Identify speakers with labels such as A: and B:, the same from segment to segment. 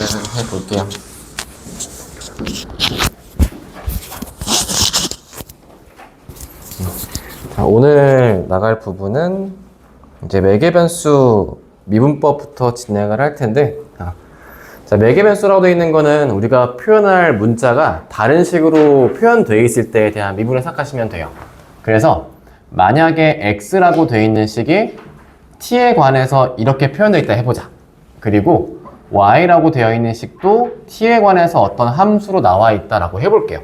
A: 해볼게요. 자, 오늘 나갈 부분은 이제 매개변수 미분법부터 진행을 할 텐데, 자, 매개변수라고 되어 있는 거는 우리가 표현할 문자가 다른 식으로 표현되어 있을 때에 대한 미분을 생각하시면 돼요. 그래서 만약에 x라고 되어 있는 식이 t에 관해서 이렇게 표현되어 있다 해보자. 그리고 y라고 되어 있는 식도 t에 관해서 어떤 함수로 나와 있다라고 해볼게요.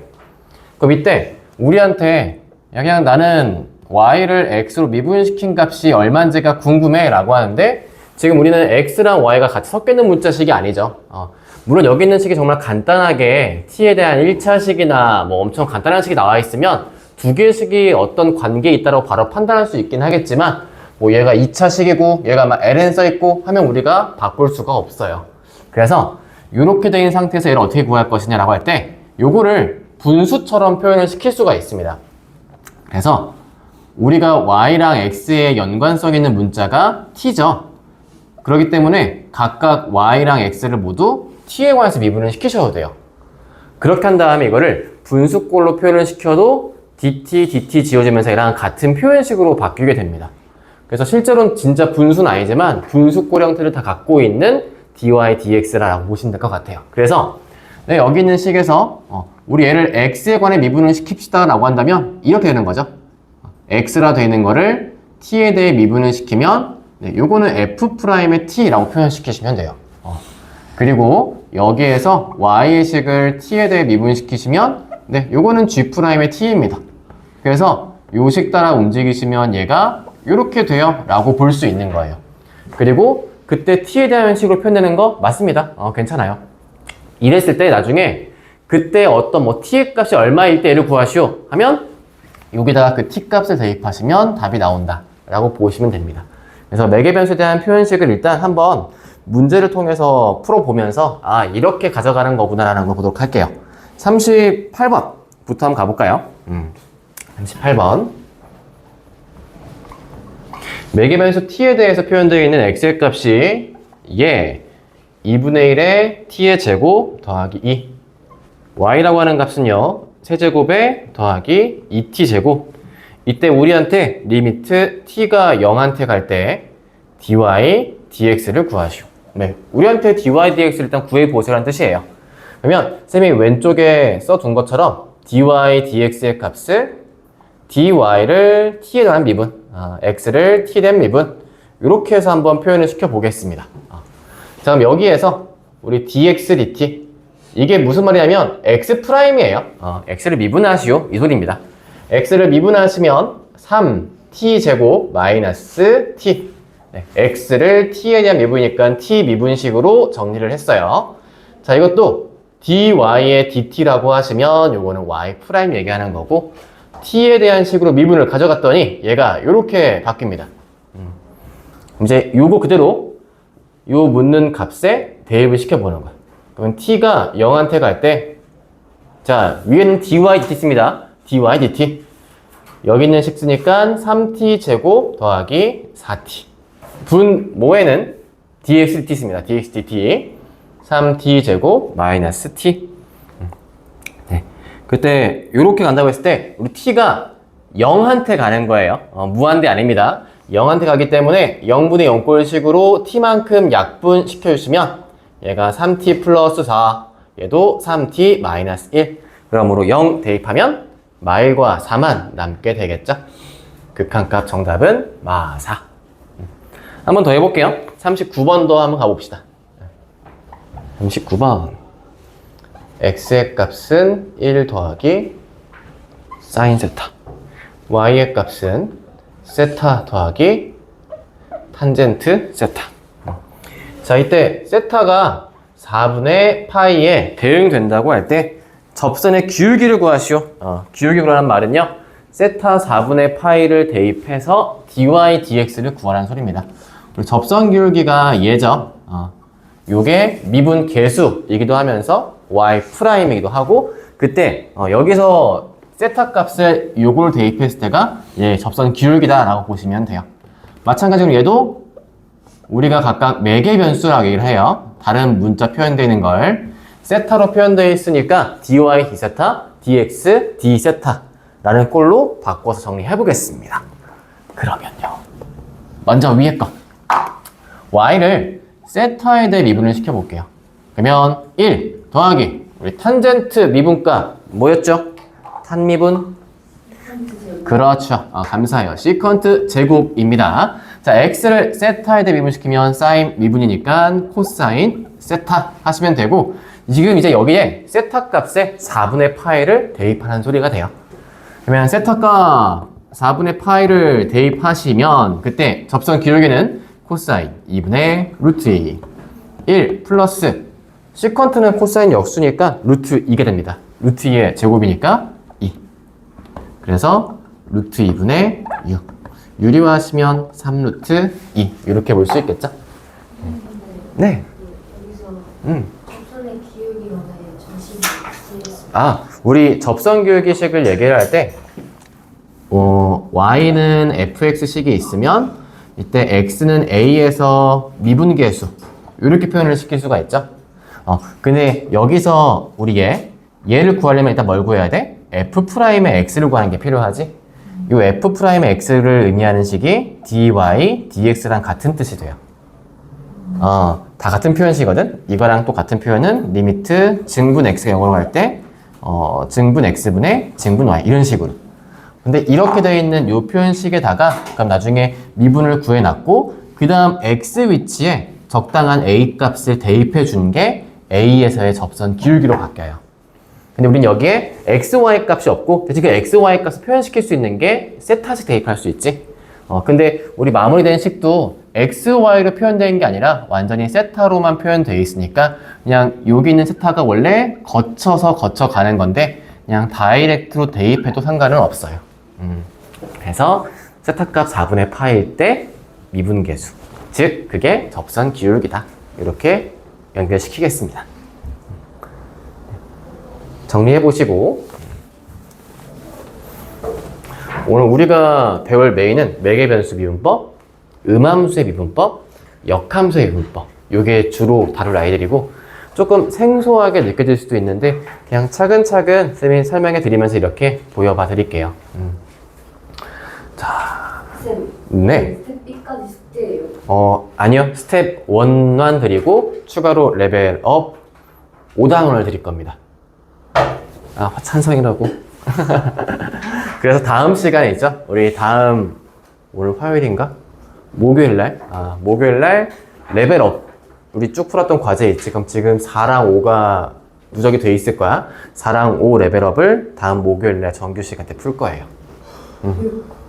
A: 그럼 이때 우리한테 그냥 나는 y를 x로 미분시킨 값이 얼마인지가 궁금해 라고 하는데, 지금 우리는 x랑 y가 같이 섞여 있는 문자식이 아니죠. 물론 여기 있는 식이 정말 간단하게 t에 대한 1차식이나 뭐 엄청 간단한 식이 나와 있으면 두 개의 식이 어떤 관계에 있다고 바로 판단할 수 있긴 하겠지만, 뭐 얘가 2차식이고 얘가 막 ln 써있고 하면 우리가 바꿀 수가 없어요. 그래서 이렇게 된 상태에서 얘를 어떻게 구할 것이냐라고 할 때 요거를 분수처럼 표현을 시킬 수가 있습니다. 그래서 우리가 y랑 x의 연관성 있는 문자가 t죠. 그렇기 때문에 각각 y랑 x를 모두 t에 관해서 미분을 시키셔도 돼요. 그렇게 한 다음에 이거를 분수꼴로 표현을 시켜도 dt 지워지면서 얘랑 같은 표현식으로 바뀌게 됩니다. 그래서 실제로는 진짜 분수는 아니지만 분수꼴 형태를 다 갖고 있는 dy dx라고 보시면 될 것 같아요. 그래서 여기 있는 식에서 우리 얘를 x에 관해 미분을 시킵시다 라고 한다면 이렇게 되는 거죠. x라 되어 있는 거를 t에 대해 미분을 시키면 요거는 f'의 t라고 표현시키시면 돼요. 그리고 여기에서 y의 식을 t에 대해 미분시키시면 요거는 g'의 t입니다. 그래서 요 식 따라 움직이시면 얘가 이렇게 돼요 라고 볼 수 있는 거예요. 그리고 그때 t에 대한 식으로 표현되는 거 맞습니다. 괜찮아요. 이랬을 때 나중에 그때 어떤 뭐 t의 값이 얼마일 때 얘를 구하시오 하면 여기다가 그 t 값을 대입하시면 답이 나온다 라고 보시면 됩니다. 그래서 매개변수에 대한 표현식을 일단 한번 문제를 통해서 풀어보면서 이렇게 가져가는 거구나 라는 걸 보도록 할게요. 38번부터 한번 가볼까요? 38번. 매개변수 t에 대해서 표현되어 있는 x의 값이 2분의 1의 t의 제곱 더하기 2. y라고 하는 값은요, 세제곱에 더하기 2t 제곱. 이때 우리한테 리미트 t가 0한테 갈 때 dy dx를 구하시오. 우리한테 dy dx를 일단 구해보시라는 뜻이에요. 그러면 쌤이 왼쪽에 써둔 것처럼 dy dx의 값을 dy를 t에 대한 미분, x를 t에 대한 미분, 이렇게 해서 한번 표현을 시켜보겠습니다. 자, 그럼 여기에서 우리 dx dt, 이게 무슨 말이냐면 x'이에요. x를 미분하시오 이 소리입니다. x를 미분하시면 3t 제곱 마이너스 t. x를 t에 대한 미분이니까 t 미분식으로 정리를 했어요. 자, 이것도 dy의 dt라고 하시면 요거는 y' 얘기하는 거고, t에 대한 식으로 미분을 가져갔더니 얘가 이렇게 바뀝니다. 이제 요거 그대로 요 묻는 값에 대입을 시켜보는 거야. 그러면 t가 0한테 갈 때, 자, 위에는 dy dt 씁니다. dy dt. 여기 있는 식 쓰니까 3t 제곱 더하기 4t. 분모에는 dx dt 씁니다. dx dt. 3t 제곱 마이너스 t. 그때 이렇게 간다고 했을 때 우리 t가 0한테 가는 거예요. 무한대 아닙니다. 0한테 가기 때문에 0분의 0꼴식으로 t만큼 약분 시켜주시면 얘가 3t 플러스 4, 얘도 3t 마이너스 1. 그러므로 0 대입하면 마일과 4만 남게 되겠죠. 극한값 정답은 마4. 한 번 더 해볼게요. 39번도 한번 가봅시다. 39번. x의 값은 1 더하기 사인 세타, y의 값은 세타 더하기 탄젠트 세타. 자, 이때 세타가 4분의 파이에 대응된다고 할 때 접선의 기울기를 구하시오. 기울기라는 말은요, 세타 4분의 파이를 대입해서 dy dx를 구하라는 소리입니다. 그리고 접선 기울기가 얘죠. 요게 미분 계수이기도 하면서 y'이기도 하고, 그때 여기서 세타 값을 요걸 대입했을 때가 접선 기울기다 라고 보시면 돼요. 마찬가지로 얘도 우리가 각각 매개변수라고 얘기를 해요. 다른 문자 표현되어 있는 걸 세타로 표현되어 있으니까 dy d세타, dx d세타 라는 꼴로 바꿔서 정리해 보겠습니다. 그러면요. 먼저 위에 거. y를 세타에 대해 미분을 시켜볼게요. 그러면 1 더하기 우리 탄젠트 미분값 뭐였죠? 탄미분? 그렇죠. 감사해요. 시컨트 제곱입니다. 자, x를 세타에 대해 미분시키면 사인 미분이니까 코사인 세타 하시면 되고 지금 이제 여기에 세타 값에 4분의 파이를 대입하는 소리가 돼요. 그러면 세타 값 4분의 파이를 대입하시면 그때 접선 기울기는 코사인 2분의 루트 2 1 플러스 시컨트는 코사인 역수니까 루트 2가 됩니다. 루트 2의 제곱이니까 2. 그래서 루트 2분의 6. 유리화하시면 3루트 2. 이렇게 볼 수 있겠죠? 네.
B: 여기서 접선의 기울기가 왜 정식이 있습니다.
A: 우리 접선 기울기식을 얘기를 할 때 y는 fx식이 있으면 이때 x는 a에서 미분계수 이렇게 표현을 시킬 수가 있죠. 근데 여기서 우리 얘를 구하려면 일단 뭘 구해야 돼? f'의 x를 구하는 게 필요하지. 이 f'의 x를 의미하는 식이 dy, dx랑 같은 뜻이 돼요. 다 같은 표현식이거든? 이거랑 또 같은 표현은 리미트 증분 x가 0으로 갈 때 증분 x분의 증분 y 이런 식으로. 근데 이렇게 되어 있는 이 표현식에다가 그럼 나중에 미분을 구해놨고 그 다음 x 위치에 적당한 a 값을 대입해 준 게 a에서의 접선 기울기로 바뀌어요. 근데 우린 여기에 x, y 값이 없고 대신 그 x, y 값을 표현시킬 수 있는 게 세타식 대입할 수 있지. 근데 우리 마무리된 식도 x, y로 표현된 게 아니라 완전히 세타로만 표현되어 있으니까 그냥 여기 있는 세타가 원래 거쳐가는 건데 그냥 다이렉트로 대입해도 상관은 없어요. 그래서 세타 값 4분의 파일 때 미분계수. 즉 그게 접선 기울기다. 이렇게 연결시키겠습니다. 정리해 보시고 오늘 우리가 배울 메인은 매개변수 미분법, 음함수의 미분법, 역함수의 미분법 이게 주로 다룰 아이들이고 조금 생소하게 느껴질 수도 있는데 그냥 차근차근 쌤이 설명해 드리면서 이렇게 보여봐 드릴게요. 자,
B: 쌤,
A: 네.
B: 스텝 B까지 숙제예요.
A: 아니요. 스텝 1만 드리고 추가로 레벨업 5단원을 드릴 겁니다. 찬성이라고. 그래서 다음 시간에 있죠. 우리 다음 오늘 화요일인가? 목요일날 목요일날 레벨업 우리 쭉 풀었던 과제 있지. 그럼 지금 4랑 5가 누적이 돼 있을 거야. 4랑 5 레벨업을 다음 목요일날 정규 시간 때 풀 거예요.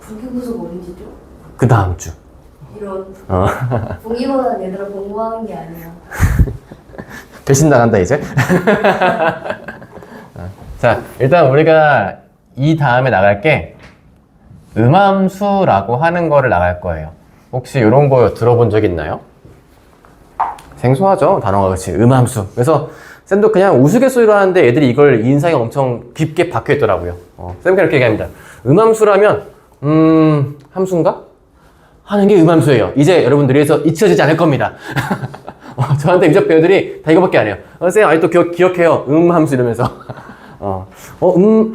B: 분기구속 언제죠?
A: 그 다음 주.
B: 이런 분기보다 얘들아 공부하는 게 아니야.
A: 배신당한다 이제. 자, 일단 우리가 이 다음에 나갈 게 음함수라고 하는 거를 나갈 거예요. 혹시 이런 거 들어본 적 있나요? 생소하죠? 단어가. 그렇지. 음함수. 그래서 쌤도 그냥 우스갯소리로 하는데 애들이 이걸 인상에 엄청 깊게 박혀 있더라고요. 쌤 그렇게 얘기합니다. 음함수라면 함수인가? 하는 게 음함수예요. 이제 여러분들이 해서 잊혀지지 않을 겁니다. 저한테 유적 배우들이 다 이거밖에 안 해요. 쌤 아직도 기억해요. 함수 이러면서.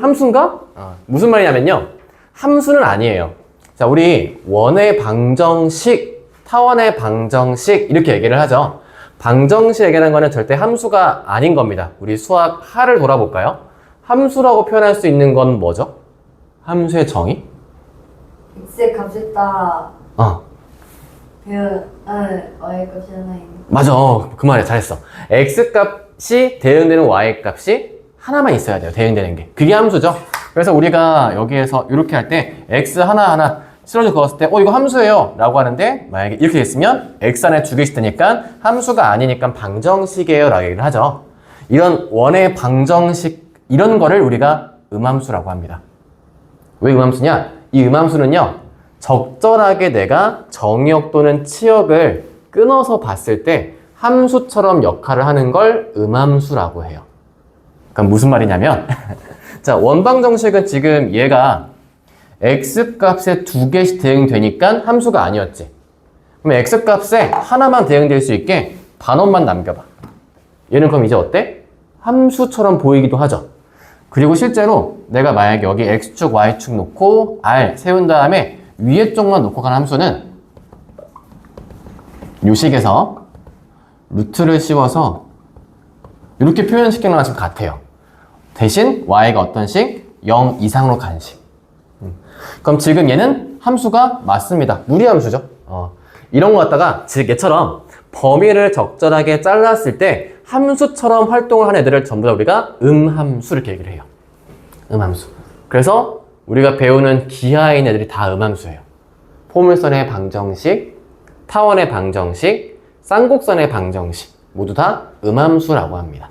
A: 함수인가? 무슨 말이냐면요. 함수는 아니에요. 자, 우리 원의 방정식, 타원의 방정식 이렇게 얘기를 하죠. 방정식 얘기하는 거는 절대 함수가 아닌 겁니다. 우리 수학 하를 돌아볼까요? 함수라고 표현할 수 있는 건 뭐죠? 함수의 정의?
B: x의 값에 따라 y 값이 하나 있는.
A: 맞아. 그 말이야. 잘했어. x 값이 대응되는 y 값이 하나만 있어야 돼요. 대응되는 게. 그게 함수죠. 그래서 우리가 여기에서 이렇게 할 때 x 하나하나 실어서 그었을 때 이거 함수예요 라고 하는데 만약에 이렇게 됐으면 x 안에 두 개씩 되니까 함수가 아니니까 방정식이에요 라고 얘기를 하죠. 이런 원의 방정식 이런 거를 우리가 음함수라고 합니다. 왜 음함수냐? 이 음함수는요 적절하게 내가 정의역 또는 치역을 끊어서 봤을 때 함수처럼 역할을 하는 걸 음함수라고 해요. 그럼 무슨 말이냐면 자, 원방정식은 지금 얘가 x값에 두 개씩 대응되니까 함수가 아니었지. 그럼 x값에 하나만 대응될 수 있게 반원만 남겨봐. 얘는 그럼 이제 어때? 함수처럼 보이기도 하죠. 그리고 실제로 내가 만약에 여기 x축, y축 놓고 r 세운 다음에 위에 쪽만 놓고 간 함수는 요 식에서 루트를 씌워서 이렇게 표현시키는 거랑 지금 같아요. 대신 y가 어떤 식? 0 이상으로 간 식. 그럼 지금 얘는 함수가 맞습니다. 무리함수죠. 이런 거 갖다가 즉 얘처럼 범위를 적절하게 잘랐을 때 함수처럼 활동을 하는 애들을 전부 다 우리가 음함수 이렇게 얘기를 해요. 음함수. 그래서 우리가 배우는 기하에 있는 애들이 다 음함수예요. 포물선의 방정식, 타원의 방정식, 쌍곡선의 방정식 모두 다 음함수라고 합니다.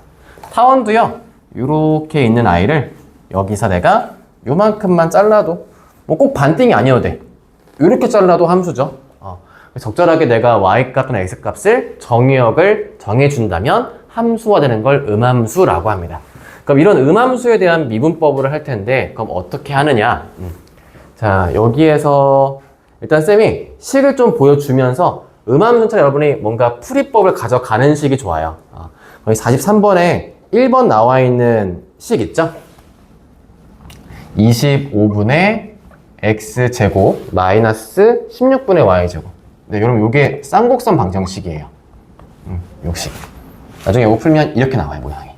A: 타원도요. 이렇게 있는 아이를 여기서 내가 요만큼만 잘라도 뭐 꼭 반띵이 아니어도 돼. 이렇게 잘라도 함수죠. 적절하게 내가 y값 또는 x값을 정의역을 정해준다면 함수화되는 걸 음함수라고 합니다. 그럼 이런 음함수에 대한 미분법을 할 텐데 그럼 어떻게 하느냐? 자, 여기에서 일단 쌤이 식을 좀 보여주면서 음함수는 여러분이 뭔가 풀이법을 가져가는 식이 좋아요. 여기 43번에 1번 나와 있는 식 있죠? 25분의 x제곱 마이너스 16분의 y제곱. 네, 여러분 이게 쌍곡선 방정식이에요. 역시 나중에 이거 풀면 이렇게 나와요, 모양이.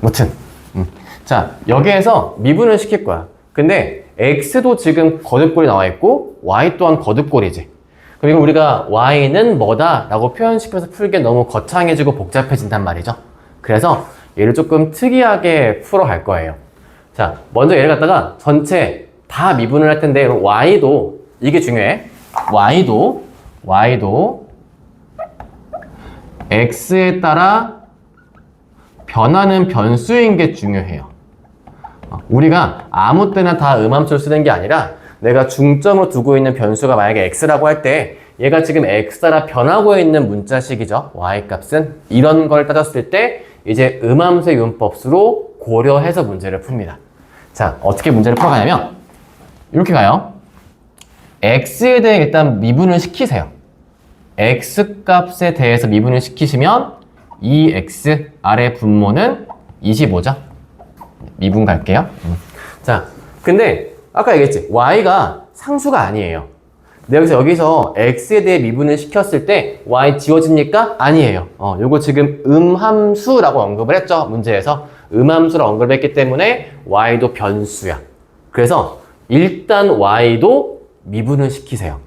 A: 무튼 자, 여기에서 미분을 시킬 거야. 근데 x도 지금 거듭골이 나와 있고 y 또한 거듭골이지. 그럼 이걸 우리가 y는 뭐다 라고 표현시켜서 풀기엔 너무 거창해지고 복잡해진단 말이죠. 그래서 얘를 조금 특이하게 풀어갈 거예요. 자, 먼저 얘를 갖다가 전체 다 미분을 할 텐데 y도 이게 중요해. y도 x에 따라 변하는 변수인 게 중요해요. 우리가 아무 때나 다 음함수를 쓰는 게 아니라 내가 중점으로 두고 있는 변수가 만약에 x라고 할 때 얘가 지금 x 따라 변하고 있는 문자식이죠. y값은 이런 걸 따졌을 때 이제 음함수의 이분법수로 고려해서 문제를 풉니다. 자, 어떻게 문제를 풀어가냐면 이렇게 가요. x에 대해 일단 미분을 시키세요. x값에 대해서 미분을 시키시면 2x 아래 분모는 25죠. 미분 갈게요. 자, 근데 아까 얘기했지. y가 상수가 아니에요. 근데 여기서 x에 대해 미분을 시켰을 때 y 지워집니까? 아니에요. 요거 지금 음함수라고 언급을 했죠. 문제에서 음함수라고 언급을 했기 때문에 y도 변수야. 그래서 일단 y도 미분을 시키세요.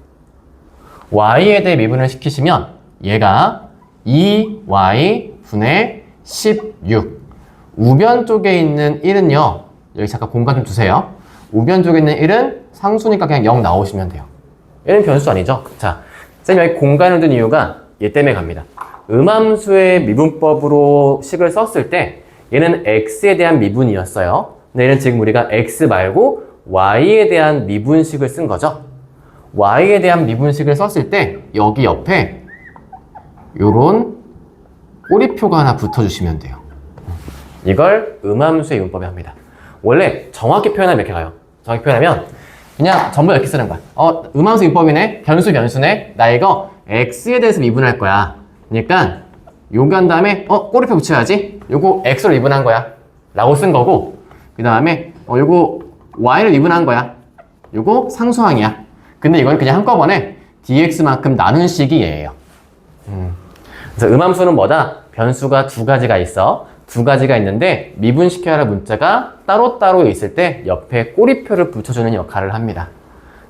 A: y에 대해 미분을 시키시면 얘가 2y 분의 16. 우변 쪽에 있는 1은요. 여기 잠깐 공간 좀 주세요. 우변 쪽에 있는 1은 상수니까 그냥 0 나오시면 돼요. 얘는 변수 아니죠? 자, 쌤이 여기 공간을 둔 이유가 얘 때문에 갑니다. 음함수의 미분법으로 식을 썼을 때 얘는 x에 대한 미분이었어요. 근데 얘는 지금 우리가 x 말고 y에 대한 미분식을 쓴 거죠. y에 대한 미분식을 썼을 때 여기 옆에 요런 꼬리표가 하나 붙어주시면 돼요. 이걸 음함수의 이분법에 합니다. 원래 정확히 표현하면 이렇게 가요. 정확히 표현하면 그냥 전부 이렇게 쓰는 거야. 음함수 이분법이네. 변수네. 나 이거 x에 대해서 미분할 거야. 그러니까 요거 한 다음에 꼬리표 붙여야지. 요거 x로 미분한 거야. 라고 쓴 거고 그 다음에 요거 y를 미분한 거야. 요거 상수항이야. 근데 이건 그냥 한꺼번에 dx만큼 나눈 식이 얘예요. 그래서 음함수는 뭐다? 변수가 두 가지가 있어. 두 가지가 있는데 미분시켜야 할 문자가 따로따로 있을 때 옆에 꼬리표를 붙여주는 역할을 합니다.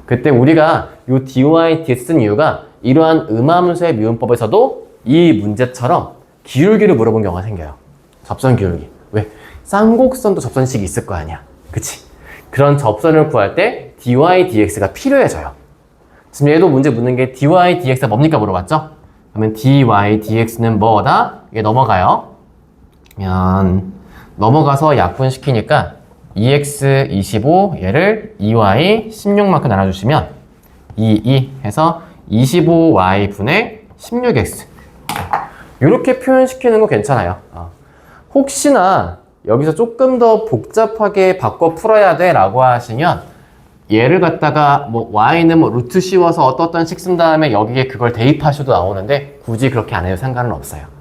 A: 그때 우리가 이 dy, dx 쓴 이유가 이러한 음함수의 미분법에서도 이 문제처럼 기울기를 물어본 경우가 생겨요. 접선 기울기. 왜? 쌍곡선도 접선식이 있을 거 아니야. 그치? 그런 접선을 구할 때 dy, dx가 필요해져요. 지금 얘도 문제 묻는 게 dy, dx가 뭡니까 물어봤죠? 그러면 dy, dx는 뭐다? 이게 넘어가요. 그러면 넘어가서 약분시키니까 2x 25 얘를 2y 16만큼 나눠주시면 2 해서 25y 분의 16x 이렇게 표현시키는 거 괜찮아요. 혹시나 여기서 조금 더 복잡하게 바꿔 풀어야 돼 라고 하시면 얘를 갖다가 뭐 y는 뭐 루트 씌워서 어떤 식 쓴 다음에 여기에 그걸 대입하셔도 나오는데 굳이 그렇게 안 해도 상관은 없어요.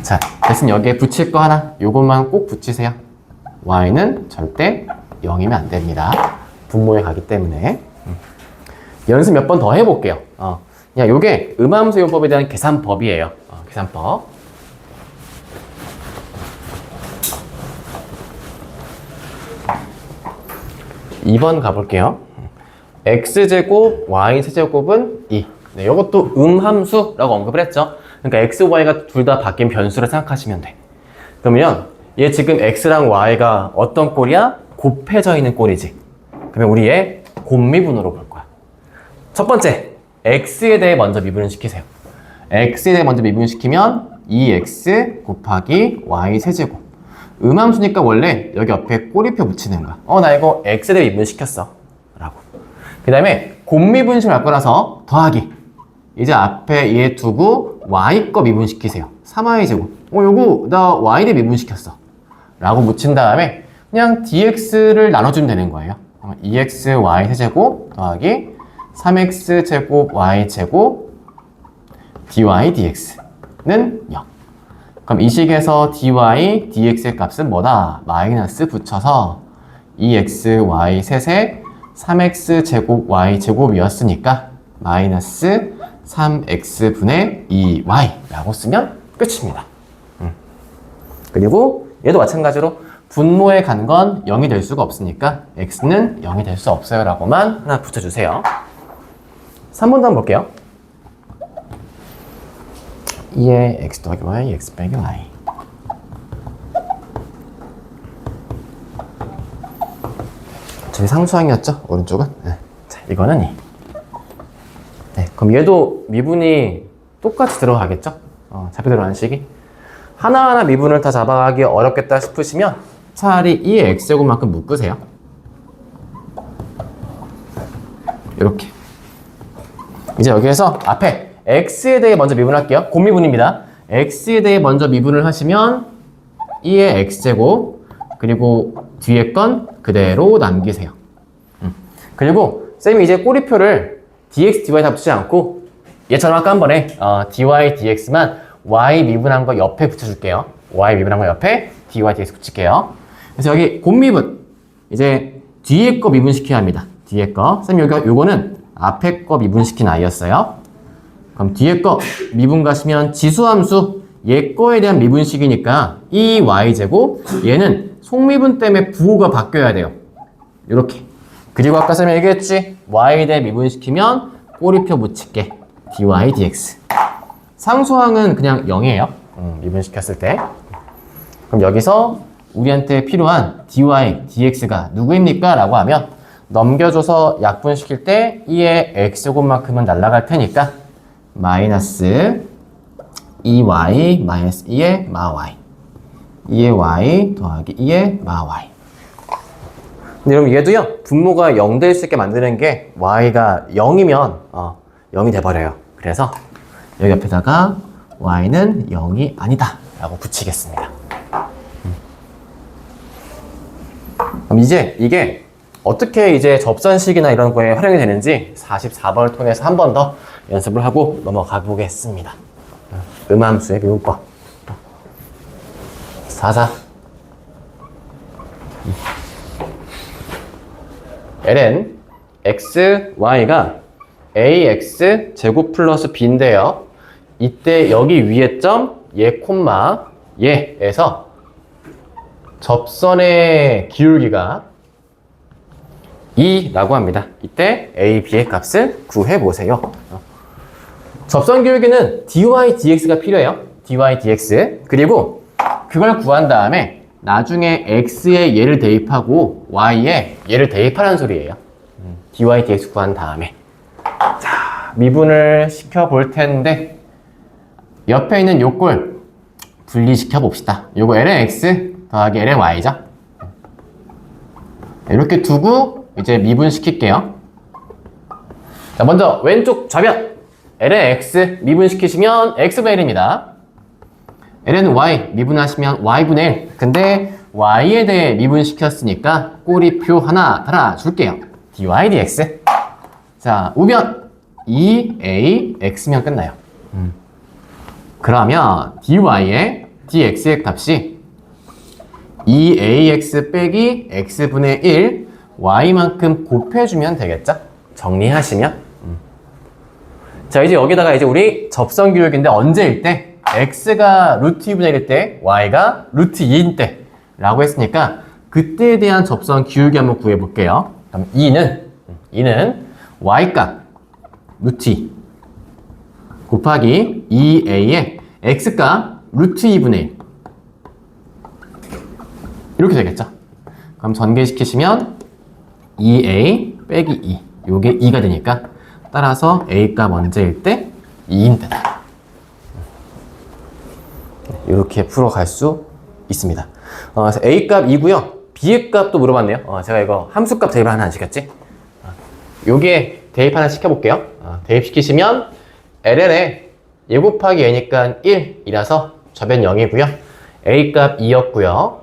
A: 자, 대신 여기에 붙일 거 하나, 요것만 꼭 붙이세요. y는 절대 0이면 안 됩니다. 분모에 가기 때문에. 연습 몇 번 더 해볼게요. 그냥 요게 음함수 이용법에 대한 계산법이에요. 계산법. 2번 가볼게요. x제곱 y세제곱은 2. 네, 이것도 음함수라고 언급을 했죠. 그러니까 x, y가 둘 다 바뀐 변수를 생각하시면 돼. 그러면 얘 지금 x랑 y가 어떤 꼴이야? 곱해져 있는 꼴이지. 그러면 우리 얘 곱미분으로 볼 거야. 첫 번째, x에 대해 먼저 미분을 시키세요. x에 대해 먼저 미분을 시키면 2x 곱하기 y 세제곱. 음함수니까 원래 여기 옆에 꼬리표 붙이는 거야. 나 이거 x에 대해 미분 시켰어. 라고. 그 다음에 곱미분식을 할 거라서 더하기. 이제 앞에 얘 두고 y 거 미분시키세요. 3y제곱. 요거 나 y 대 미분시켰어. 라고 묻힌 다음에 그냥 dx를 나눠주면 되는 거예요. 2x y 세제곱 더하기 3x 제곱 y 제곱 dy dx는 0. 그럼 이 식에서 dy dx의 값은 뭐다? 마이너스 붙여서 2x y 셋에 3x 제곱 y 제곱이었으니까 마이너스 3x분의 2y 라고 쓰면 끝입니다. 그리고 얘도 마찬가지로 분모에 간 건 0이 될 수가 없으니까 x는 0이 될 수 없어요 라고만 하나 붙여주세요. 3번도 한번 볼게요. 2의 x 더하기 y, x 빼기 y. 저기 상수항이었죠? 오른쪽은? 네. 자, 이거는 2. 네, 그럼 얘도 미분이 똑같이 들어가겠죠? 잡혀 들어가는 식이. 하나하나 미분을 다 잡아가기 어렵겠다 싶으시면 차라리 2의 x제곱만큼 묶으세요. 이렇게. 이제 여기에서 앞에 x에 대해 먼저 미분할게요. 곱미분입니다. x에 대해 먼저 미분을 하시면 2의 x제곱 그리고 뒤에 건 그대로 남기세요. 그리고 쌤이 이제 꼬리표를 dx, dy 다 붙이지 않고 얘처럼 아까 한 번에 dy, dx만 y 미분한 거 옆에 붙여줄게요. y 미분한 거 옆에 dy, dx 붙일게요. 그래서 여기 곱미분 이제 뒤에 거 미분시켜야 합니다. 뒤에 거. 쌤 요거는 앞에 거 미분시킨 아이였어요. 그럼 뒤에 거 미분 가시면 지수함수 얘 거에 대한 미분식이니까 2y제곱 얘는 속미분 때문에 부호가 바뀌어야 돼요. 이렇게. 그리고 아까 쌤이 얘기했지? y에 대해 미분시키면 꼬리표 붙일게. dy, dx. 상수항은 그냥 0이에요. 미분시켰을 때. 그럼 여기서 우리한테 필요한 dy, dx가 누구입니까? 라고 하면 넘겨줘서 약분시킬 때 2의 x제곱만큼은 날아갈 테니까 마이너스 2y 마이너스 2의 마 y 2의 y 더하기 2의 마 y. 근데 여러분 얘도요 분모가 0 될 수 있게 만드는 게 y가 0이면 0이 돼버려요. 그래서 여기 옆에다가 y는 0이 아니다 라고 붙이겠습니다. 그럼 이제 이게 어떻게 이제 접선식이나 이런 거에 활용이 되는지 44번을 통해서 한 번 더 연습을 하고 넘어가 보겠습니다. 음함수의 미분법 44 ln x, y가 ax 제곱 플러스 b인데요. 이때 여기 위에 점, 얘 콤마, 얘에서 접선의 기울기가 2라고 합니다. 이때 a, b의 값을 구해보세요. 접선 기울기는 dy, dx가 필요해요. dy, dx. 그리고 그걸 구한 다음에 나중에 x에 얘를 대입하고 y에 얘를 대입하라는 소리예요. dy, dx 구한 다음에. 자, 미분을 시켜볼 텐데 옆에 있는 요 꼴 분리시켜 봅시다. 요거 ln x 더하기 ln y죠. 이렇게 두고 이제 미분 시킬게요. 자, 먼저 왼쪽 좌변 ln x 미분시키시면 x분의 1입니다. ln y 미분하시면 y분의 1. 근데 y에 대해 미분시켰으니까 꼬리표 하나 달아줄게요. dy dx. 자, 우변 2a x면 끝나요. 그러면 dy에 dx의 값이 2ax 빼기 x분의 1 y만큼 곱해주면 되겠죠? 정리하시면. 자, 이제 여기다가 이제 우리 접선 기울기인데 언제일 때? x가 루트 2분의 1일 때, y가 루트 2인 때 라고 했으니까 그때에 대한 접선 기울기 한번 구해볼게요. 그럼 2는 y값 루트 2 곱하기 2a의 x값 루트 2분의 1 이렇게 되겠죠? 그럼 전개시키시면 2a 빼기 2 요게 2가 되니까 따라서 a값 언제일 때 2인 때다. 이렇게 풀어갈 수 있습니다. 그래서 a값 2고요. b의 값도 물어봤네요. 제가 이거 함수값 대입 하나 안 시켰지? 요게 대입 하나 시켜볼게요. 대입시키시면 LL에 얘 곱하기 얘니까 1이라서 저변 0이고요. a값 2였고요.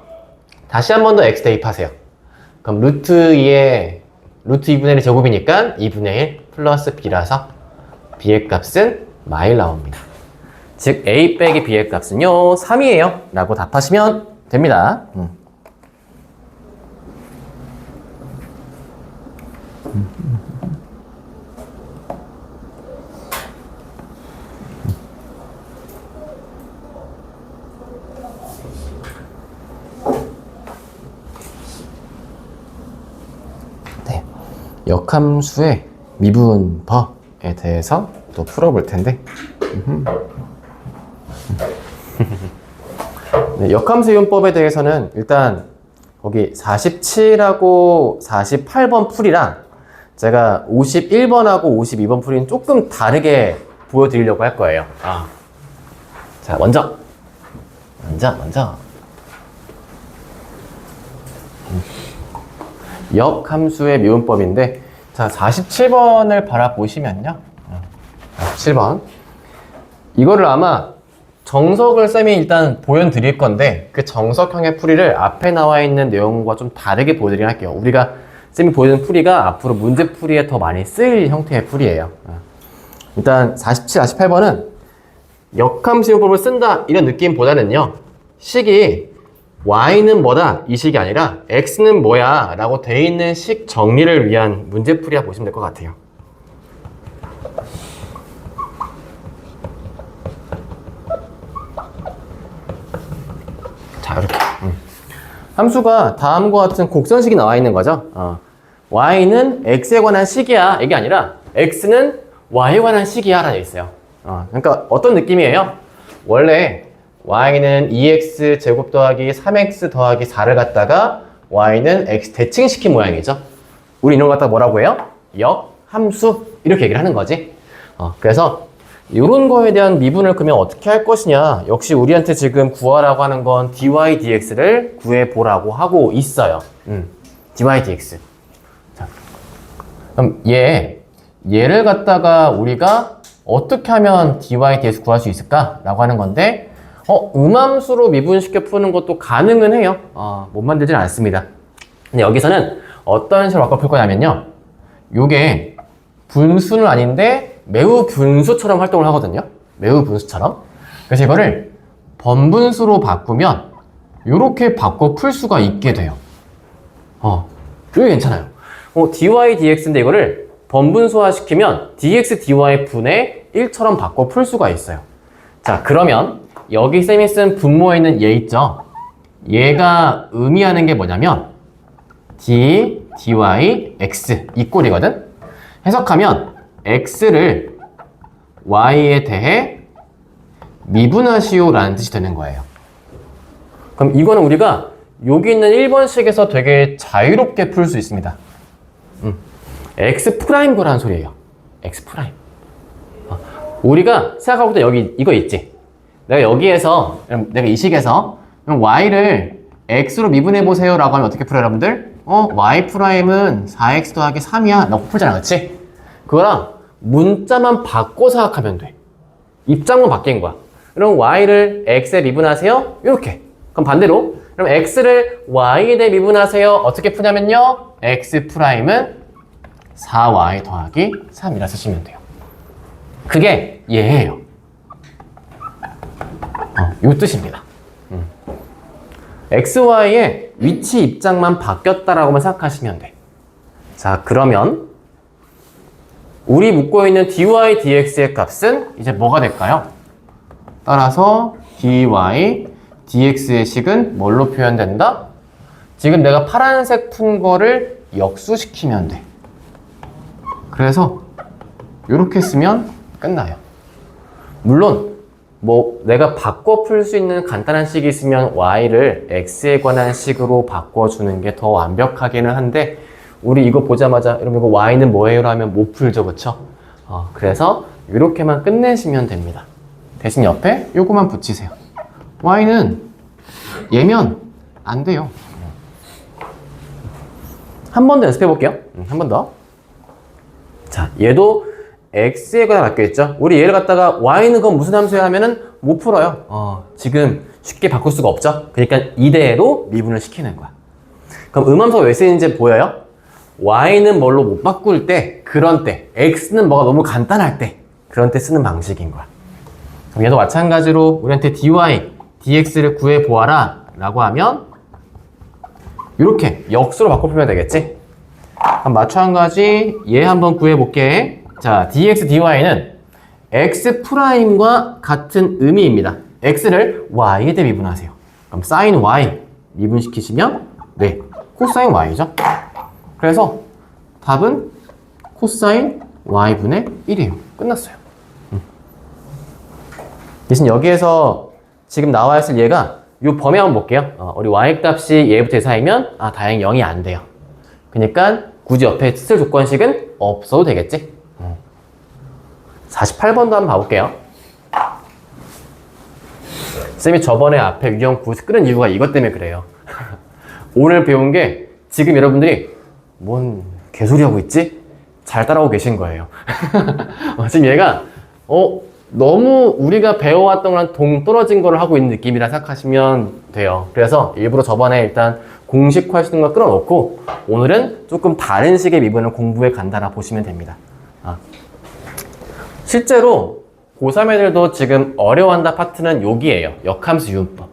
A: 다시 한 번 더 x 대입하세요. 그럼 루트 2의 루트 2분의 1 제곱이니까 2분의 1 플러스 b라서 b의 값은 마일 나옵니다. 즉 a 빼기 b의 값은요 3이에요 라고 답하시면 됩니다. 네, 역함수의 미분법에 대해서 또 풀어볼 텐데 네, 역함수 이용법에 대해서는 일단 거기 47하고 48번 풀이랑 제가 51번하고 52번 풀이는 조금 다르게 보여드리려고 할 거예요. 자, 먼저 역함수의 미분법인데 자, 47번을 바라보시면요. 47번 이거를 아마 정석을 쌤이 일단 보여드릴 건데 그 정석형의 풀이를 앞에 나와 있는 내용과 좀 다르게 보여드리긴 할게요. 우리가 쌤이 보여준 풀이가 앞으로 문제 풀이에 더 많이 쓰일 형태의 풀이에요. 일단 47, 48번은 역함수용법을 쓴다 이런 느낌보다는요. 식이 y는 뭐다 이 식이 아니라 x는 뭐야 라고 돼 있는 식 정리를 위한 문제 풀이라 보시면 될 것 같아요. 자, 이렇게 함수가 다음과 같은 곡선식이 나와 있는 거죠. y는 x에 관한 식이야 이게 아니라 x는 y에 관한 식이야 라고 있어요. 그러니까 어떤 느낌이에요? 원래 y는 2x 제곱 더하기 3x 더하기 4를 갖다가 y는 x 대칭시킨 모양이죠. 우리 이런 거 갖다가 뭐라고 해요? 역함수 이렇게 얘기를 하는 거지. 그래서 이런 거에 대한 미분을 그러면 어떻게 할 것이냐. 역시 우리한테 지금 구하라고 하는 건 dy dx를 구해보라고 하고 있어요. dy dx. 자, 그럼 얘를 갖다가 우리가 어떻게 하면 dy dx 구할 수 있을까? 라고 하는 건데 음함수로 미분시켜 푸는 것도 가능은 해요. 못 만들진 않습니다. 근데 여기서는 어떤 식으로 바꿔 풀 거냐면요. 요게 분수는 아닌데 매우 분수처럼 활동을 하거든요. 매우 분수처럼. 그래서 이거를 번분수로 바꾸면 요렇게 바꿔 풀 수가 있게 돼요. 이게 괜찮아요. dy dx인데 이거를 번분수화 시키면 dx dy 분의 1처럼 바꿔 풀 수가 있어요. 자, 그러면 여기 쌤이 쓴 분모에 있는 얘 있죠? 얘가 의미하는 게 뭐냐면 d, dy, x 이 꼴이거든? 해석하면 x를 y에 대해 미분하시오 라는 뜻이 되는 거예요. 그럼 이거는 우리가 여기 있는 1번식에서 되게 자유롭게 풀 수 있습니다. x 프라임 거라는 소리예요. x 프라임. 우리가 생각하고 있던 여기 이거 있지? 내가 여기에서 내가 이 식에서 y를 x로 미분해보세요 라고 하면 어떻게 풀어요 여러분들? y 프라임은 4x 더하기 3이야 라고 풀잖아, 그치? 그거랑 문자만 바꿔 생각하면 돼. 입장만 바뀐 거야. 그럼 y를 x에 미분하세요 이렇게. 그럼 반대로 그럼 x를 y에 대해 미분하세요 어떻게 푸냐면요 x 프라임은 4y 더하기 3이라 쓰시면 돼요. 그게 얘예요. 요 뜻입니다. xy의 위치 입장만 바뀌었다라고만 생각하시면 돼. 자, 그러면 우리 묻고 있는 dy dx의 값은 이제 뭐가 될까요? 따라서 dy dx의 식은 뭘로 표현된다? 지금 내가 파란색 푼 거를 역수시키면 돼. 그래서 이렇게 쓰면 끝나요. 물론 뭐 내가 바꿔 풀 수 있는 간단한 식이 있으면 y를 x에 관한 식으로 바꿔주는 게 더 완벽하기는 한데 우리 이거 보자마자 여러분 이거 y는 뭐예요? 라면 못 풀죠, 그쵸? 그래서 이렇게만 끝내시면 됩니다. 대신 옆에 요거만 붙이세요. y는 얘면 안 돼요. 한 번 더 연습해 볼게요. 한 번 더. 자, 얘도 x에 관한 바뀌어있죠? 우리 얘를 갖다가 y는 그건 무슨 함수야 하면은 못 풀어요. 지금 쉽게 바꿀 수가 없죠? 그러니까 이대로 미분을 시키는 거야. 그럼 음함수가 왜 쓰이는지 보여요? y는 뭘로 못 바꿀 때, 그런 때, x는 뭐가 너무 간단할 때, 그런 때 쓰는 방식인 거야. 그럼 얘도 마찬가지로 우리한테 dy, dx를 구해보아라 라고 하면 이렇게 역수로 바꿔 풀면 되겠지? 그럼 마찬가지 얘 한번 구해볼게. 자, dx, dy는 x'과 같은 의미입니다. x를 y에 대해 미분하세요. 그럼 sin y 미분시키시면 네, 코사인 y죠. 그래서 답은 코사인 y분의 1이에요. 끝났어요. 대신 여기에서 지금 나와 있을 얘가 이 범위 한번 볼게요. 우리 y 값이 얘부터 사이면 다행히 0이 안 돼요. 그러니까 굳이 옆에 쓸 조건식은 없어도 되겠지. 48번도 한번 봐볼게요. 쌤이 저번에 앞에 유형 9 끄는 이유가 이것 때문에 그래요. 오늘 배운 게 지금 여러분들이 뭔 개소리하고 있지? 잘 따라오고 계신 거예요. 지금 얘가 너무 우리가 배워왔던 거랑 동떨어진 거를 하고 있는 느낌이라 생각하시면 돼요. 그래서 일부러 저번에 일단 공식화 시는 걸 끌어놓고 오늘은 조금 다른 식의 미분을 공부해 간다라 보시면 됩니다. 실제로 고3 애들도 지금 어려워한다 파트는 여기에요. 역함수 유분법.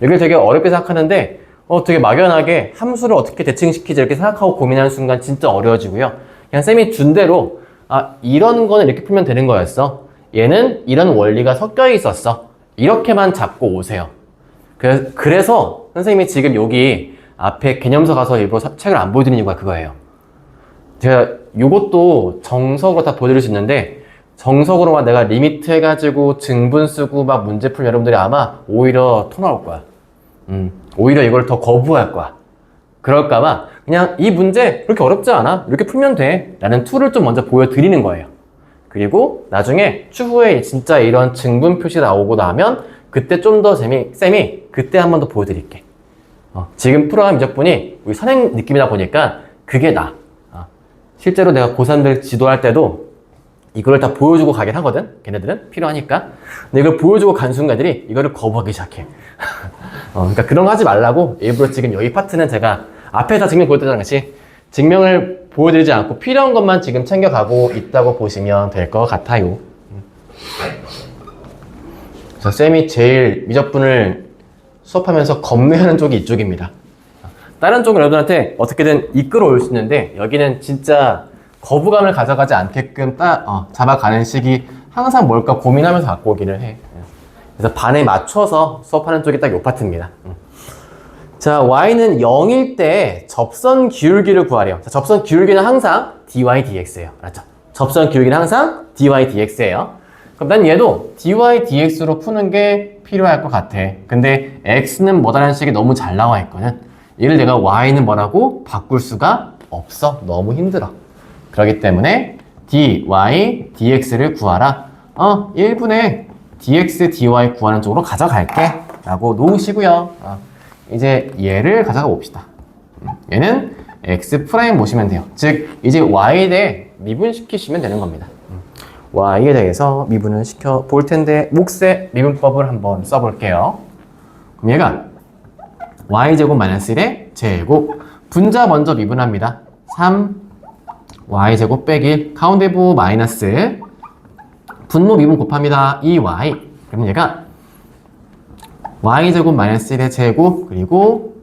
A: 여기를 되게 어렵게 생각하는데 되게 막연하게 함수를 어떻게 대칭시키지 이렇게 생각하고 고민하는 순간 진짜 어려워지고요. 그냥 쌤이 준 대로 이런 거는 이렇게 풀면 되는 거였어. 얘는 이런 원리가 섞여 있었어. 이렇게만 잡고 오세요. 그래서 선생님이 지금 여기 앞에 개념서 가서 일부러 책을 안 보여드리는 이유가 그거예요. 제가 이것도 정석으로 다 보여드릴 수 있는데 정석으로만 내가 리미트 해가지고 증분 쓰고 막 문제 풀 여러분들이 아마 오히려 토 나올 거야. 오히려 이걸 더 거부할 거야. 그럴까봐 그냥 이 문제 그렇게 어렵지 않아. 이렇게 풀면 돼. 라는 툴을 좀 먼저 보여드리는 거예요. 그리고 나중에 추후에 진짜 이런 증분 표시 나오고 나면 그때 좀 더 쌤이 그때 한 번 더 보여드릴게. 지금 풀어간 미적분이 우리 선행 느낌이다 보니까 그게 나. 실제로 내가 고3들 지도할 때도 이거를 다 보여주고 가긴 하거든. 걔네들은 필요하니까. 근데 이걸 보여주고 간 순간들이 이거를 거부하기 시작해. 그러니까 그런 거 하지 말라고 일부러 지금 여기 파트는 제가 앞에 다 증명 보여드렸던 것이 증명을 보여드리지 않고 필요한 것만 지금 챙겨가고 있다고 보시면 될 것 같아요. 그래서 쌤이 제일 미적분을 수업하면서 겁내하는 쪽이 이쪽입니다. 다른 쪽은 여러분한테 어떻게든 이끌어올 수 있는데 여기는 진짜 거부감을 가져가지 않게끔 잡아가는 식이 항상 뭘까 고민하면서 갖고 오기를 해. 그래서 반에 맞춰서 수업하는 쪽이 딱 이 파트입니다. 자, y는 0일 때 접선 기울기를 구하래요. 자, 접선 기울기는 항상 dy dx예요. 알았죠? 접선 기울기는 항상 dy dx예요. 그럼 난 얘도 dy dx로 푸는 게 필요할 것 같아. 근데 x는 뭐다라는 식이 너무 잘 나와 있거든. 얘를 내가 y는 뭐라고 바꿀 수가 없어. 너무 힘들어. 그렇기 때문에 dy dx를 구하라. 1분의 dx dy 구하는 쪽으로 가져갈게 라고 놓으시고요. 이제 얘를 가져가 봅시다. 얘는 x 프라임 보시면 돼요. 즉 이제 y에 대해 미분시키시면 되는 겁니다. y에 대해서 미분을 시켜 볼 텐데 몫의 미분법을 한번 써볼게요. 그럼 얘가 y제곱 마이너스 1의 제곱, 분자 먼저 미분합니다. 3 y제곱 빼기 1 가운데 부 마이너스 분모 미분 곱합니다. 2y. 그럼 얘가 y제곱 마이너스 1의 제곱 그리고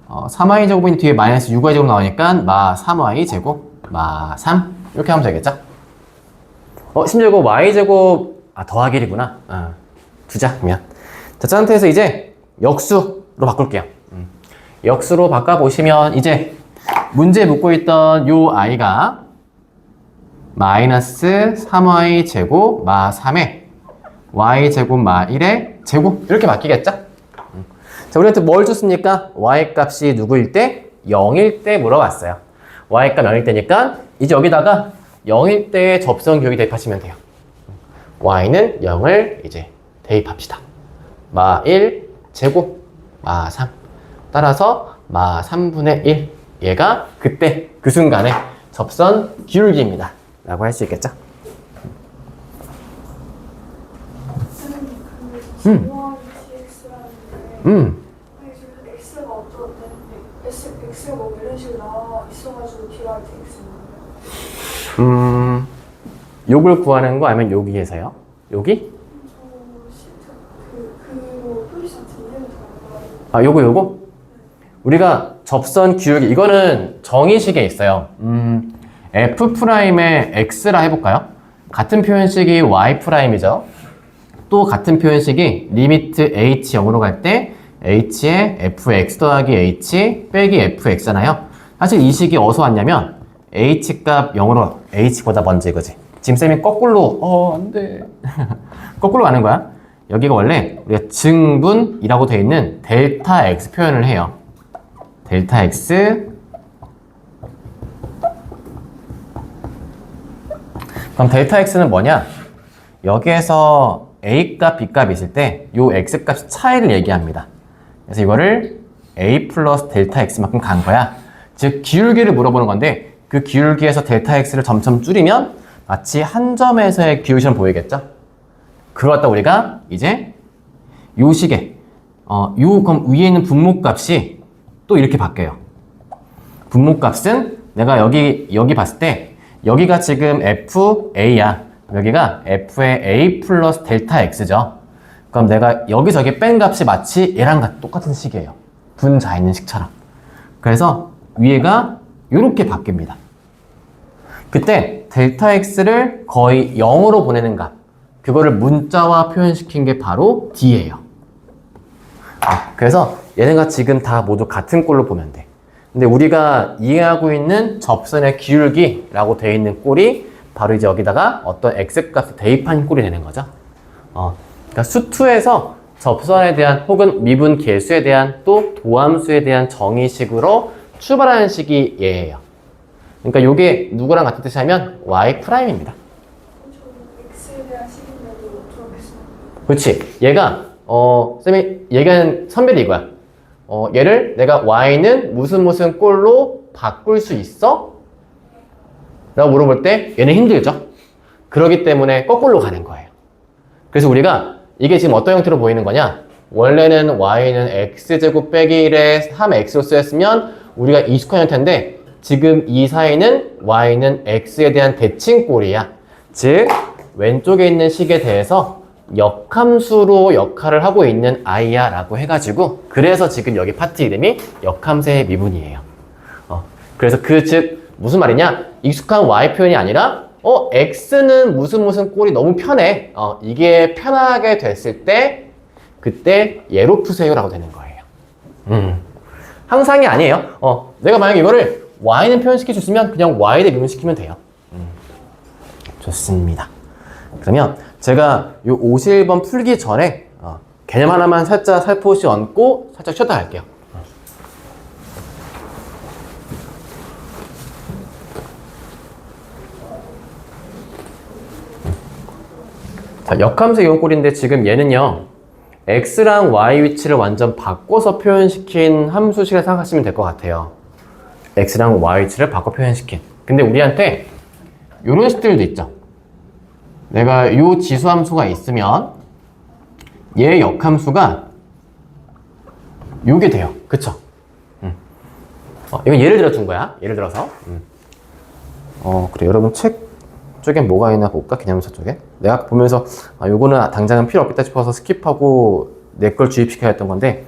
A: 3y제곱은 뒤에 마이너스 6y제곱 나오니까 마 3y제곱 마 3 이렇게 하면 되겠죠? 심지어 이거 y제곱 더하기 1이구나. 두자 그러면 자, 그 상태에서 이제 역수로 바꿀게요. 역수로 바꿔보시면 이제 문제에 묻고 있던 요 i가 마이너스 3y제곱 마 3에 y제곱 마 1의 제곱 이렇게 바뀌겠죠? 자, 우리한테 뭘 줬습니까? y값이 누구일 때? 0일 때 물어봤어요. y값 0일 때니까 이제 여기다가 0일 때의 접선 기울기 대입하시면 돼요. y는 0을 이제 대입합시다. 마 1 제곱 마 3 따라서 마 3분의 1 얘가 그때 그 순간의 접선 기울기입니다 라고 할 수 있겠죠?
C: x가 어떤데? x가 뭐 이런 식으로 나와 있어가지고 뒤가 x인가요?
A: 요걸 구하는 거 아니면 여기에서요? 여기?
C: 그 표시상 들리는
A: 요거? 우리가 접선 기울기 이거는 정의식에 있어요. F'의 X라 해볼까요? 같은 표현식이 Y'이죠. 또 같은 표현식이 리미트 H 0으로 갈 때 H에 Fx 더하기 H 빼기 Fx잖아요. 사실 이 식이 어디서 왔냐면 H값 0으로 H보다 먼저 이거지. 지금 쌤이 거꾸로 안 돼. 거꾸로 가는 거야. 여기가 원래 우리가 증분이라고 되어 있는 델타 X 표현을 해요. 델타 X 그럼 델타 X는 뭐냐? 여기에서 A값, B값이 있을 때 요 X값 차이를 얘기합니다. 그래서 이거를 A 플러스 델타 X만큼 간 거야. 즉 기울기를 물어보는 건데 그 기울기에서 델타 X를 점점 줄이면 마치 한 점에서의 기울기처럼 보이겠죠? 그걸 갖다 우리가 이제 요 식에 그럼 위에 있는 분모값이 또 이렇게 바뀌어요. 분모값은 내가 여기 봤을 때 여기가 지금 FA야. 여기가 F의 A 플러스 델타 X죠. 그럼 내가 여기저기 뺀 값이 마치 얘랑 똑같은 식이에요. 분자 있는 식처럼. 그래서 위에가 이렇게 바뀝니다. 그때 델타 X를 거의 0으로 보내는 값. 그거를 문자화 표현시킨 게 바로 D예요. 그래서 얘네가 지금 다 모두 같은 꼴로 보면 돼. 근데 우리가 이해하고 있는 접선의 기울기라고 되어 있는 꼴이 바로 이제 여기다가 어떤 X값을 대입한 꼴이 되는 거죠. 그러니까 수투에서 접선에 대한 혹은 미분 계수에 대한 또 도함수에 대한 정의식으로 출발하는 식이 얘예요. 그러니까 이게 누구랑 같은 뜻이 하면 Y'입니다.
C: 저는 x에 대한 식인데도 들어보겠습니다.
A: 그렇지. 얘가 쌤이 얘기하는 선별이 이거야. 얘를 내가 Y는 무슨 꼴로 바꿀 수 있어? 라고 물어볼 때 얘는 힘들죠. 그렇기 때문에 거꾸로 가는 거예요. 그래서 우리가 이게 지금 어떤 형태로 보이는 거냐? 원래는 Y는 X제곱 빼기 1에 3X로 쓰였으면 우리가 이숙한 형태인데 지금 이 사이는 Y는 X에 대한 대칭꼴이야. 즉 왼쪽에 있는 식에 대해서 역함수로 역할을 하고 있는 I야 라고 해가지고 그래서 지금 여기 파트 이름이 역함수의 미분이에요. 그래서 즉 무슨 말이냐? 익숙한 Y 표현이 아니라 X는 무슨 꼴이 너무 편해. 이게 편하게 됐을 때 그때 얘로 푸세요 라고 되는 거예요. 항상이 아니에요. 내가 만약에 이거를 Y는 표현시켜줬으면 그냥 Y 대 미분시키면 돼요. 좋습니다. 그러면 제가 이 51번 풀기 전에 개념 하나만 살짝 살포시 얹고 살짝 쉬었다 갈게요. 자, 역함수 이온꼴인데 지금 얘는요 X랑 Y 위치를 완전 바꿔서 표현시킨 함수식을 생각하시면 될 것 같아요. X랑 Y 위치를 바꿔 표현시킨. 근데 우리한테 이런 식들도 있죠. 내가 이 지수함수가 있으면 얘 역함수가 요게 돼요. 그쵸? 이건 예를 들어 준 거야. 예를 들어서 그래 여러분 책 쪽에 뭐가 있나 볼까? 개념서 쪽에 내가 보면서 요거는 당장은 필요 없겠다 싶어서 스킵하고 내 걸 주입시켜야 했던 건데,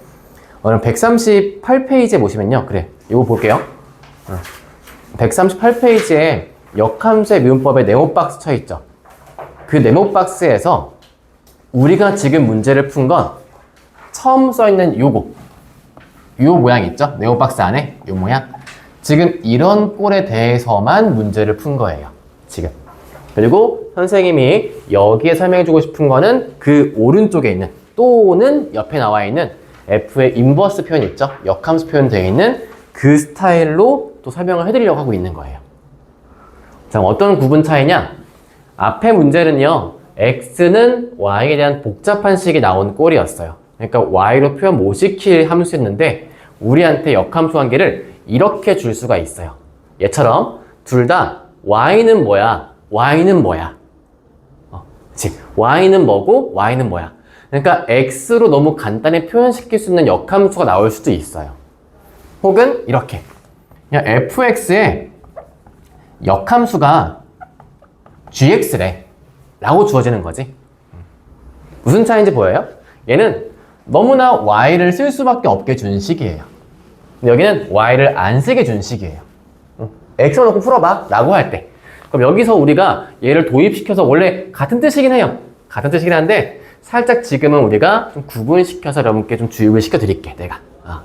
A: 오늘 138페이지에 보시면요. 그래, 이거 볼게요. 138페이지에 역함수의 미분법에 네모박스 쳐 있죠. 그 네모박스에서 우리가 지금 문제를 푼 건 처음 써 있는 요거, 요 모양 있죠? 네모박스 안에 요 모양. 지금 이런 꼴에 대해서만 문제를 푼 거예요. 지금. 그리고 선생님이 여기에 설명해 주고 싶은 거는 그 오른쪽에 있는 또는 옆에 나와 있는 F의 인버스 표현 있죠? 역함수 표현 되어 있는 그 스타일로 또 설명을 해드리려고 하고 있는 거예요. 자, 어떤 구분 차이냐? 앞에 문제는요, X는 Y에 대한 복잡한 식이 나온 꼴이었어요. 그러니까 Y로 표현 못 시킬 함수였는데, 우리한테 역함수 한 개를 이렇게 줄 수가 있어요. 얘처럼 둘 다 Y는 뭐야? Y는 뭐야? 그치? Y는 뭐고 Y는 뭐야? 그러니까 X로 너무 간단히 표현시킬 수 있는 역함수가 나올 수도 있어요. 혹은 이렇게 그냥 fx의 역함수가 gx래 라고 주어지는 거지. 무슨 차이인지 보여요? 얘는 너무나 y를 쓸 수밖에 없게 준 식이에요. 근데 여기는 y를 안 쓰게 준 식이에요. x로 놓고 풀어봐 라고 할 때, 그럼 여기서 우리가 얘를 도입시켜서 원래 같은 뜻이긴 해요. 같은 뜻이긴 한데 살짝 지금은 우리가 좀 구분시켜서 여러분께 좀 주입을 시켜드릴게. 내가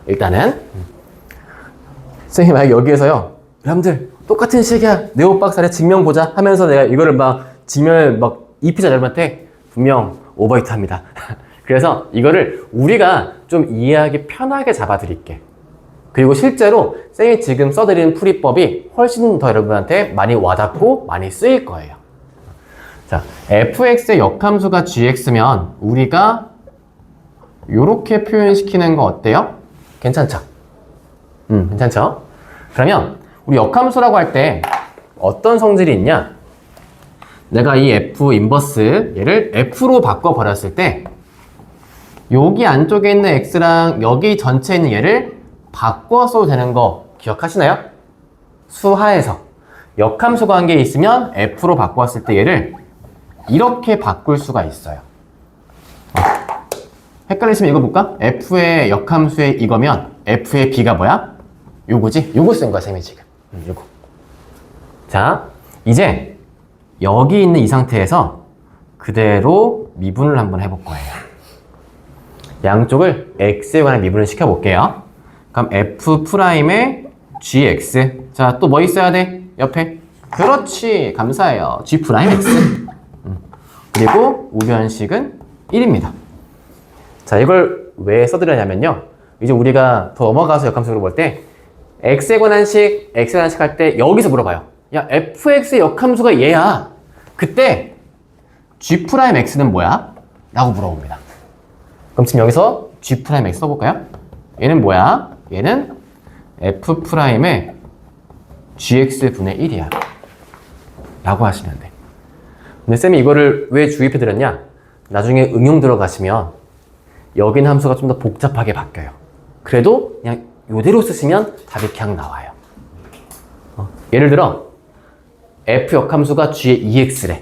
A: 일단은 선생님 만약 여기에서요, 여러분들 똑같은 식이야, 네모박스 안에 증명 보자 하면서 내가 이거를 막 증명을 막 입히자 여러분한테 분명 오버히트 합니다. 그래서 이거를 우리가 좀 이해하기 편하게 잡아드릴게. 그리고 실제로 쌤이 지금 써드리는 풀이법이 훨씬 더 여러분한테 많이 와닿고 많이 쓰일 거예요. 자, fx의 역함수가 gx면 우리가 요렇게 표현시키는 거 어때요? 괜찮죠? 괜찮죠? 그러면 우리 역함수라고 할 때 어떤 성질이 있냐? 내가 이 f 인버스 얘를 f로 바꿔버렸을 때 여기 안쪽에 있는 x랑 여기 전체에 있는 얘를 바꿔 써도 되는 거 기억하시나요? 수하에서 역함수 관계에 있으면 f로 바꿨을 때 얘를 이렇게 바꿀 수가 있어요. 헷갈리시면 이거 볼까? f의 역함수의 이거면 f의 b가 뭐야? 요거지? 요거 쓴 거야, 쌤이 지금. 요거. 자, 이제 여기 있는 이 상태에서 그대로 미분을 한번 해볼 거예요. 양쪽을 x에 관한 미분을 시켜볼게요. 그럼 f'의 gx. 자, 또 뭐 있어야 돼? 옆에. 그렇지. 감사해요. g'x. 그리고 우변식은 1입니다. 자, 이걸 왜 써드렸냐면요, 이제 우리가 더 넘어가서 역함수로 볼 때 x에 관한 식, x에 관한 식 할 때 여기서 물어봐요. 야, fx의 역함수가 얘야. 그때 g'x는 뭐야? 라고 물어봅니다. 그럼 지금 여기서 g'x 써볼까요? 얘는 뭐야? 얘는 f'의 gx분의 1이야 라고 하시면 돼. 근데 쌤이 이거를 왜 주입해 드렸냐? 나중에 응용 들어가시면 여긴 함수가 좀 더 복잡하게 바뀌어요. 그래도 그냥 이대로 쓰시면 답이 그냥 나와요. 예를 들어 f 역함수가 g의 2x래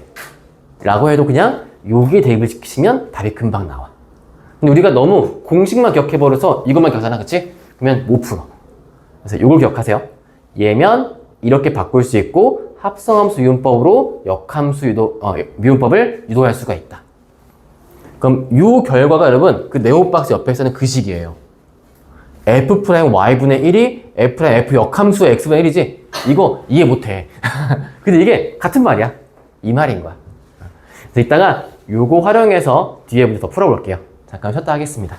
A: 라고 해도 그냥 여기에 대입을 시키시면 답이 금방 나와. 근데 우리가 너무 공식만 기억해버려서 이것만 기억하잖아, 그치? 그러면 못 풀어. 그래서 이걸 기억하세요. 얘면 이렇게 바꿀 수 있고 합성함수 미분법으로 역함수 미분법을 유도할 수가 있다. 그럼 이 결과가 여러분 그 네모박스 옆에 있는 그 식이에요. f'y분의 1이 f 역함수 x분의 1이지? 이거 이해 못해. 근데 이게 같은 말이야. 이 말인 거야. 그래서 이따가 요거 활용해서 뒤에 문제 더 풀어볼게요. 잠깐 쉬었다 하겠습니다.